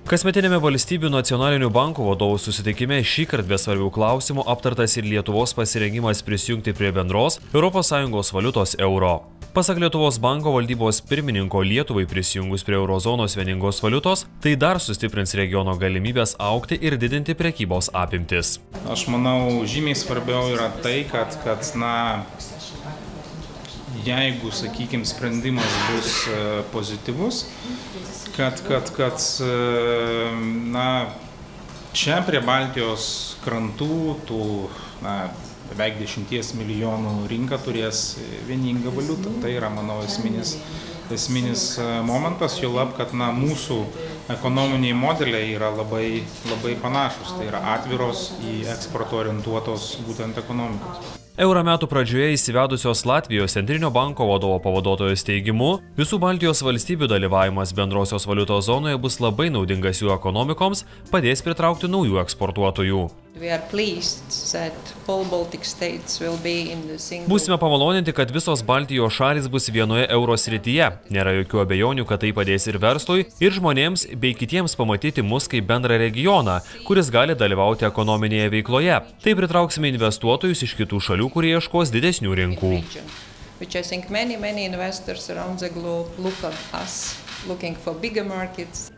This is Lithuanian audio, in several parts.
Kasmetinėme valstybių nacionalinių bankų vadovų susitikime šįkart be svarbių klausimų aptartas ir Lietuvos pasirengimas prisijungti prie bendros ES valiutos euro. Pasak Lietuvos banko valdybos pirmininko, Lietuvai prisijungus prie eurozonos vieningos valiutos, tai dar sustiprins regiono galimybės augti ir didinti prekybos apimtis. Aš manau, žymiai svarbiau yra tai, kad jeigu, sakykime, sprendimas bus pozityvus, kad čia prie Baltijos krantų beveik 10 milijonų rinka turės vieningą valiutą. Tai yra, manau, esminis momentas, juolab, kad mūsų ekonominiai modeliai yra labai panašus, tai yra atviros į eksporto orientuotos būtent ekonomikos. Euro metų pradžioje įsivedusios Latvijos centrinio banko vadovo pavaduotojos teigimu, visų Baltijos valstybių dalyvavimas bendrosios valiutos zonoje bus labai naudingas jų ekonomikoms, padės pritraukti naujų eksportuotojų. Būsime pamaloninti, kad visos Baltijos šalys bus vienoje euro srityje. Nėra jokių abejonių, kad tai padės ir verslui, ir žmonėms bei kitiems pamatyti mus kaip bendrą regioną, kuris gali dalyvauti ekonominėje veikloje. Tai pritrauksime investuotojus iš kitų šalių, kurie ieškos didesnių rinkų.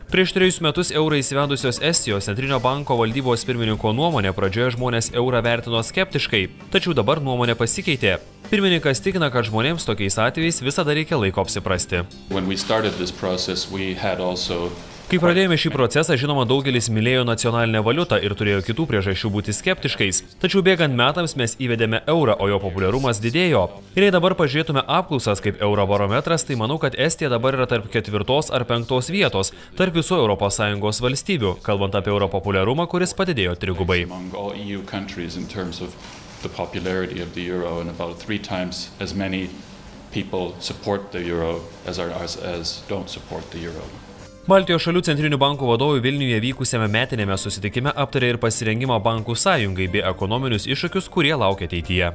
Prieš 3 metus eurą įsivedusios Estijos centrinio banko valdybos pirmininko nuomonė pradžioje žmonės eurą vertino skeptiškai, tačiau dabar nuomonė pasikeitė. Pirmininkas tikina, kad žmonėms tokiais atvejais visada reikia laiko apsiprasti. Kai pradėjome šį procesą, žinoma, daugelis mylėjo nacionalinę valiutą ir turėjo kitų priežasčių būti skeptiškais. Tačiau bėgant metams mes įvedėme eurą, o jo populiarumas didėjo. Ir jei dabar pažiūrėtume apklausas kaip Eurobarometras, tai manau, kad Estija dabar yra tarp 4. ar 5. vietos, tarp visų ES valstybių, kalbant apie euro populiarumą, kuris padidėjo 3-gubai. The popularity of the euro, and about 3 times as many people support the euro as don't support the euro. Baltijos šalių centrinių bankų vadovai Vilniuje vykusiame metinėme susitikime aptarė ir pasirengimą bankų sąjungai bei ekonominius iššūkius, kurie laukia ateityje.